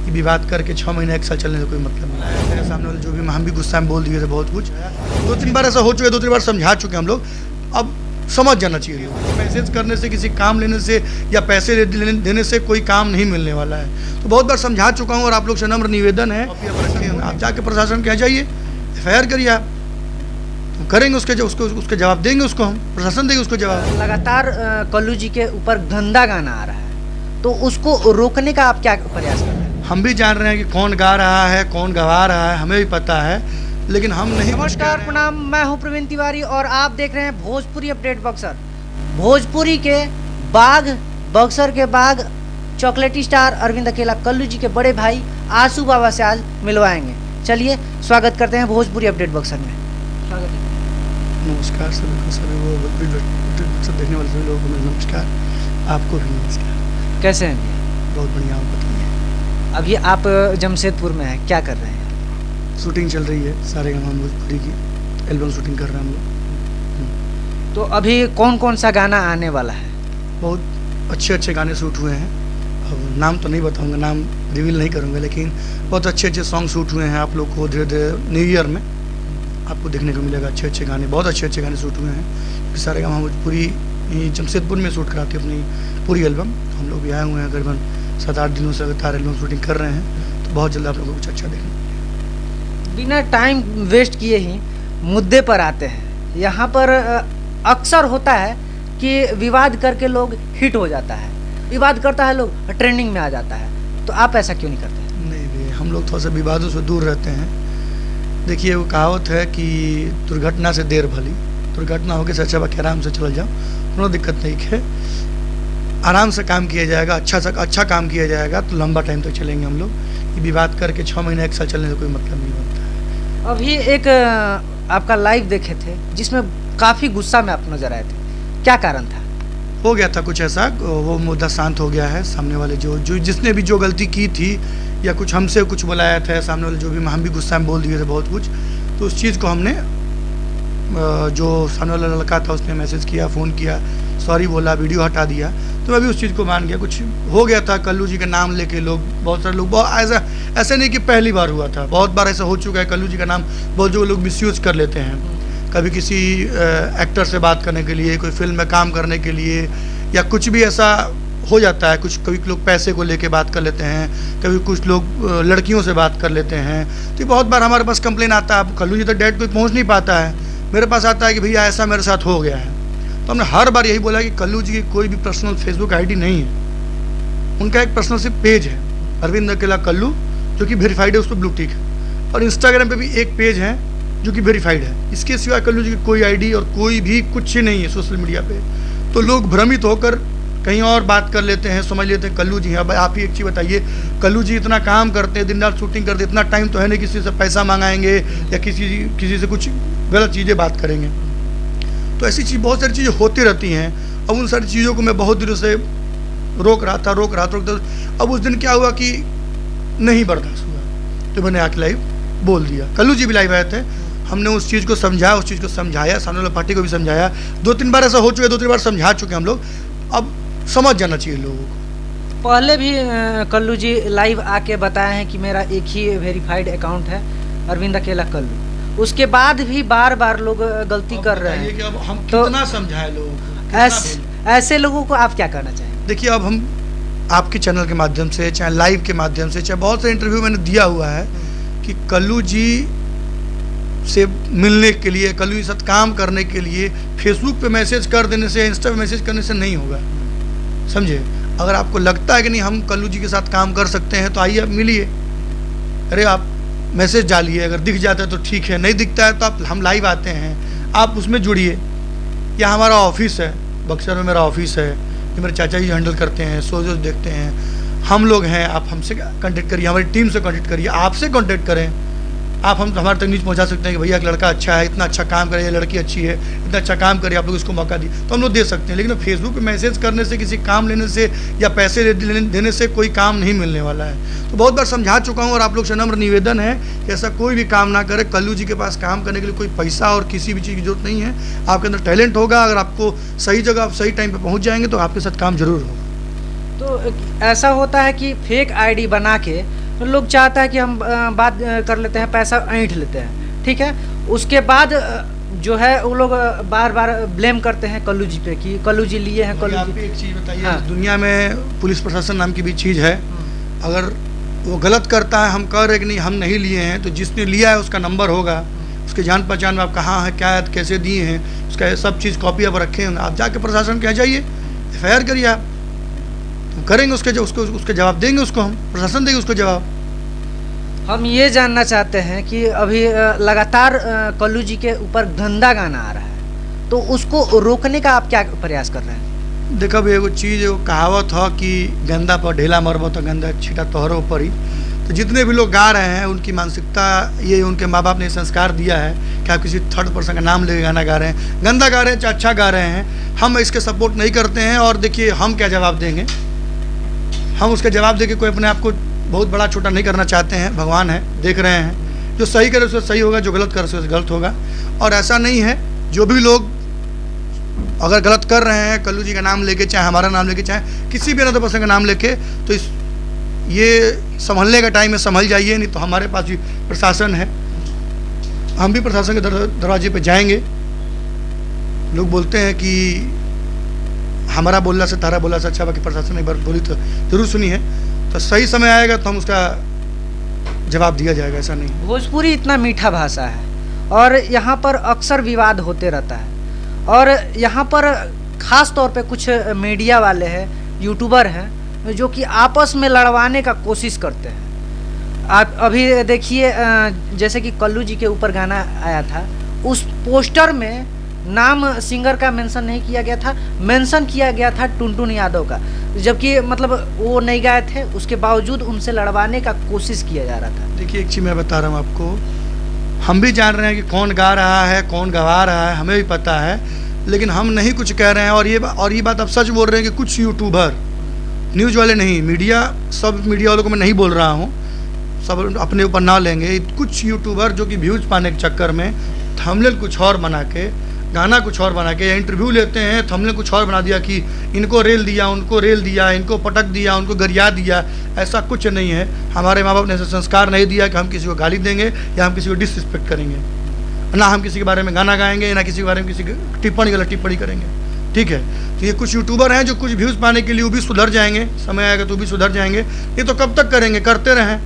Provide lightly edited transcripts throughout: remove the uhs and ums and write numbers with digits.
कि विवाद करके 6 महीने 1 साल चलने से कोई मतलब नहीं है। मेरे सामने वाले जो भी हम भी गुस्सा में बोल दिए थे बहुत कुछ, 2-3 बार ऐसा हो चुका है, 2-3 बार समझा चुके हम लोग। अब समझ जाना चाहिए लोग, मैसेज करने से, किसी काम लेने से या पैसे देने से कोई काम नहीं मिलने वाला है। तो बहुत बार समझा चुका हूँ और आप लोग से नम्र निवेदन है, आप जाके प्रशासन के यहाँ जाइए, FIR करिए, आप करेंगे उसके जवाब देंगे, उसको हम प्रशासन देंगे उसको जवाब। लगातार कल्लू जी के ऊपर गंदा गाना आ रहा है, तो उसको रोकने का आप क्या प्रयास कर रहे हैं? हम भी जान रहे हैं कि कौन गा रहा है, कौन गवा रहा है, हमें भी पता है, लेकिन हम नहीं। नमस्कार, प्रणाम, मैं हूं प्रवीण तिवारी और आप देख रहे हैं भोजपुरी अपडेट बक्सर। भोजपुरी के बाघ, बक्सर के बाघ, चॉकलेटी स्टार अरविंद अकेला कल्लू जी के बड़े भाई आंसू बाबा से आज मिलवाएंगे। चलिए स्वागत करते हैं भोजपुरी अपडेट बक्सर में। स्वागत है। नमस्कार सभी को, सभी वो देखने वाले सभी लोगों को मेरा नमस्कार, आपको भी नमस्कार। कैसे हैं? बहुत बढ़िया, आप बताइए। अभी आप जमशेदपुर में हैं, क्या कर रहे हैं? शूटिंग चल रही है, सारे गाँव भोजपुरी की एल्बम शूटिंग कर रहे हैं हम लोग। तो अभी कौन कौन सा गाना आने वाला है? बहुत अच्छे गाने शूट हुए हैं, अब नाम तो नहीं बताऊंगा, नाम रिवील नहीं करूंगा, लेकिन बहुत अच्छे सॉन्ग शूट हुए हैं। आप लोग को धीरे धीरे न्यू ईयर में आपको देखने को मिलेगा अच्छे गाने, बहुत अच्छे गाने शूट हुए हैं। सारे गाँव भोजपुरी जमशेदपुर में शूट कराती है अपनी पूरी एल्बम। हम लोग भी आए हुए हैं, करीबन 7-8 दिनों से लगातार एल्बम शूटिंग कर रहे हैं, तो बहुत जल्द आप लोगों को कुछ अच्छा देखने। बिना टाइम वेस्ट किए ही मुद्दे पर आते हैं। यहाँ पर अक्सर होता है कि विवाद करके लोग हिट हो जाता है, विवाद करता है लोग ट्रेंडिंग में आ जाता है, तो आप ऐसा क्यों नहीं करते? नहीं, हम लोग थोड़ा सा विवादों से दूर रहते हैं। देखिए, वो कहावत है कि दुर्घटना से देर भली, दुर्घटना होगी से अच्छा बाकी आराम से चल जाओ, कोनो दिक्कत नहीं है। आराम से काम किया जाएगा, अच्छा काम किया जाएगा तो लंबा टाइम तक चलेंगे हम लोग। ये विवाद करके 6 महीने 1 साल चलने से कोई मतलब नहीं बनता है। अभी एक आपका लाइव देखे थे जिसमें काफ़ी गुस्सा में आप नजर आए थे, क्या कारण था? हो गया था कुछ ऐसा, वो मुद्दा शांत हो गया है। सामने वाले जो जिसने भी जो गलती की थी या कुछ हमसे कुछ बुलाया था, सामने वाले जो भी हम भी गुस्सा में बोल दिए थे बहुत कुछ, तो उस चीज़ को हमने, जो सामने वाला लड़का था उसने मैसेज किया, फ़ोन किया, सॉरी बोला, वीडियो हटा दिया, तो मैं भी उस चीज़ को मान गया। कुछ हो गया था, कल्लू जी का नाम लेके लोग, बहुत सारे लोग, बहुत ऐसा नहीं कि पहली बार हुआ था, बहुत बार ऐसा हो चुका है। कल्लू जी का नाम बहुत जो लोग मिसयूज़ कर लेते हैं, कभी किसी एक्टर से बात करने के लिए, कोई फिल्म में काम करने के लिए, या कुछ भी ऐसा हो जाता है। कभी लोग पैसे को लेके बात कर लेते हैं, कभी कुछ लोग लड़कियों से बात कर लेते हैं। तो बहुत बार हमारे पास कंप्लेन आता है, अब कल्लू जी तक डायरेक्ट कोई पहुँच नहीं पाता है, मेरे पास आता है कि भैया ऐसा मेरे साथ हो गया है। तो हमने हर बार यही बोला कि कल्लू जी की कोई भी पर्सनल फेसबुक ID नहीं है, उनका एक पर्सनल सिर्फ पेज है अरविंद अकेला कल्लू, जो कि वेरीफाइड है, उस पर ब्लू टिक है, और इंस्टाग्राम पे भी एक पेज है जो कि वेरीफाइड है। इसके सिवा कल्लू जी की कोई ID और कोई भी कुछ नहीं है सोशल मीडिया पे। तो लोग भ्रमित होकर कहीं और बात कर लेते हैं, समझ लेते हैं कल्लू जी हैं। अब आप ही एक चीज़ बताइए, कल्लू जी इतना काम करते हैं, दिन रात शूटिंग करते, इतना टाइम तो है नहीं किसी से पैसा मंगाएंगे या किसी से कुछ गलत चीज़ें बात करेंगे। तो ऐसी चीज़, बहुत सारी चीज़ें होती रहती हैं। अब उन सारी चीज़ों को मैं बहुत दिनों से रोक रहा था। अब उस दिन क्या हुआ कि नहीं बर्दाश्त हुआ, तो मैंने आके लाइव बोल दिया। कल्लू जी भी लाइव आए थे, हमने उस चीज़ को समझाया, सामने वाले पार्टी को भी समझाया। 2-3 बार ऐसा हो चुका है, 2-3 बार समझा चुके हम लोग, अब समझ जाना चाहिए लोगों को। पहले भी कल्लू जी लाइव आके बताए हैं कि मेरा एक ही वेरीफाइड अकाउंट है, अरविंद अकेला कल्लू। उसके बाद भी बार बार लोग गलती कर रहे हैं, कि अब हम तो कितना समझाएं लोगों को, ऐसे लोगों को आप क्या करना चाहेंगे? देखिए, अब हम आपके चैनल के माध्यम से, चाहे लाइव के माध्यम से, चाहे बहुत से इंटरव्यू मैंने दिया हुआ है कि कल्लू जी से मिलने के लिए, कल्लू जी के साथ काम करने के लिए फेसबुक पे मैसेज कर देने से, इंस्टा पे मैसेज करने से नहीं होगा, समझे। अगर आपको लगता है कि नहीं हम कल्लू जी के साथ काम कर सकते हैं, तो आइए, आप मिलिए। अरे आप मैसेज डालिए, अगर दिख जाता है तो ठीक है, नहीं दिखता है तो हम लाइव आते हैं, आप उसमें जुड़िए। या हमारा ऑफिस है बक्सर में, मेरा ऑफिस है, ये मेरे चाचा जी हैंडल करते हैं, शोज देखते हैं, हम लोग हैं। आप हमसे कांटेक्ट करिए, हमारी टीम से कांटेक्ट करिए, आपसे कांटेक्ट करें। आप हम हमारे तक न्यूज़ पहुंचा सकते हैं कि भैया एक लड़का अच्छा है, इतना अच्छा काम करे, ये लड़की अच्छी है, इतना अच्छा काम करे, आप लोग इसको मौका दिए, तो हम लोग दे सकते हैं। लेकिन फेसबुक पे मैसेज करने से, किसी काम लेने से या पैसे देने से कोई काम नहीं मिलने वाला है। तो बहुत बार समझा चुका हूँ और आप लोग से नम्र निवेदन है कि ऐसा कोई भी काम ना करे। कल्लू जी के पास काम करने के लिए कोई पैसा और किसी भी चीज़ की जरूरत नहीं है। आपके अंदर टैलेंट होगा, अगर आपको सही जगह, आप सही टाइम पर पहुँच जाएंगे तो आपके साथ काम जरूर होगा। तो ऐसा होता है कि फेक ID बना के तो लोग चाहता है कि हम बात कर लेते हैं, पैसा ऐंठ लेते हैं, ठीक है। उसके बाद जो है वो लोग बार बार ब्लेम करते हैं कल्लू जी पे कि कल्लू जी लिए हैं, कल्लू आप जी। भी एक चीज़ बताइए, हाँ। दुनिया में पुलिस प्रशासन नाम की भी चीज़ है। अगर वो गलत करता है, हम कह रहे कि नहीं हम नहीं लिए हैं, तो जिसने लिया है उसका नंबर होगा, उसके जान पहचान में आप कहाँ है, क्या है, कैसे दिए हैं, उसका सब चीज़ कॉपी आप रखे होंगे। आप जाके प्रशासन के जाइए, FIR करिए, आप तो करेंगे उसके जवाब देंगे, उसको हम प्रशासन देंगे उसको जवाब। हम ये जानना चाहते हैं कि अभी लगातार कल्लू जी के ऊपर गंदा गाना आ रहा है, तो उसको रोकने का आप क्या प्रयास कर रहे हैं? देखो भाई, एगो चीज़ एगो कहावत है कि गंदा पर ढेला मरबो तो गंदा छीटा तोहरों पर ही। तो जितने भी लोग गा रहे हैं उनकी मानसिकता ये, उनके माँ बाप ने संस्कार दिया है कि आप किसी थर्ड पर्सन का नाम लेके गाना गा रहे हैं, गंदा गा रहे हैं चाहे अच्छा गा रहे हैं, हम इसके सपोर्ट नहीं करते हैं। और देखिए हम क्या जवाब देंगे, हम उसके जवाब देके कोई अपने आप को बहुत बड़ा छोटा नहीं करना चाहते हैं। भगवान है, देख रहे हैं, जो सही करे उससे सही होगा, जो गलत करे उससे गलत होगा। और ऐसा नहीं है, जो भी लोग अगर गलत कर रहे हैं कल्लू जी का नाम लेके, चाहे हमारा नाम लेके, चाहे किसी भी अनदर पर्सन का नाम लेके, तो ये संभलने का टाइम है, संभल जाइए, नहीं तो हमारे पास भी प्रशासन है, हम भी प्रशासन के दरवाजे पे जाएंगे। लोग बोलते हैं कि हमारा बोलना से तारा बोलना से अच्छा, बाकी प्रशासन एक बार बोली तो जरूर सुनी है, तो सही समय आएगा तो हम उसका जवाब दिया जाएगा, ऐसा नहीं। भोजपुरी इतना मीठा भाषा है और यहाँ पर अक्सर विवाद होते रहता है, और यहाँ पर ख़ास तौर पे कुछ मीडिया वाले हैं, यूट्यूबर हैं, जो कि आपस में लड़वाने का कोशिश करते हैं। आप अभी देखिए, जैसे कि कल्लू जी के ऊपर गाना आया था, उस पोस्टर में नाम सिंगर का मेंशन नहीं किया गया था, मेंशन किया गया था टुनटुन यादव का, जबकि मतलब वो नहीं गाए थे, उसके बावजूद उनसे लड़वाने का कोशिश किया जा रहा था। देखिए एक चीज़ मैं बता रहा हूँ आपको, हम भी जान रहे हैं कि कौन गा रहा है, कौन गवा रहा है, हमें भी पता है, लेकिन हम नहीं कुछ कह रहे हैं। और ये बात आप सच बोल रहे हैं कि कुछ यूट्यूबर, न्यूज़ वाले नहीं, मीडिया, सब मीडिया वालों को मैं नहीं बोल रहा हूँ, सब अपने ऊपर ना लेंगे, कुछ यूट्यूबर जो कि व्यूज़ पाने के चक्कर में थंबनेल कुछ और बना के, गाना कुछ और बना के, या इंटरव्यू लेते हैं थंबनेल कुछ और बना दिया कि इनको रेल दिया, उनको रेल दिया, इनको पटक दिया, उनको गरिया दिया। ऐसा कुछ नहीं है। हमारे माँ बाप ने ऐसा संस्कार नहीं दिया कि हम किसी को गाली देंगे या हम किसी को डिसरिस्पेक्ट करेंगे, ना हम किसी के बारे में गाना गाएंगे, ना किसी के बारे में किसी की टिप्पणी गलत टिप्पणी करेंगे, ठीक है। तो ये कुछ यूट्यूबर हैं जो कुछ व्यूज़ पाने के लिए वो भी सुधर जाएंगे, समय आएगा तो भी सुधर जाएंगे। ये तो कब तक करेंगे, करते रहें,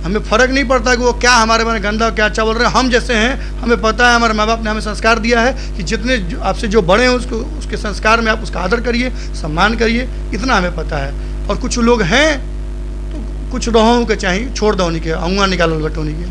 हमें फ़र्क नहीं पड़ता कि वो क्या हमारे बारे में गंदा क्या अच्छा बोल रहे हैं। हम जैसे हैं, हमें पता है, हमारे माँ बाप ने हमें संस्कार दिया है कि जितने आपसे जो बड़े हैं उसके संस्कार में आप उसका आदर करिए, सम्मान करिए, इतना हमें पता है। और कुछ लोग हैं तो कुछ रहों के चाहिए, छोड़ दो उन्हीं के, अँगुआ निकालो बटोनी के।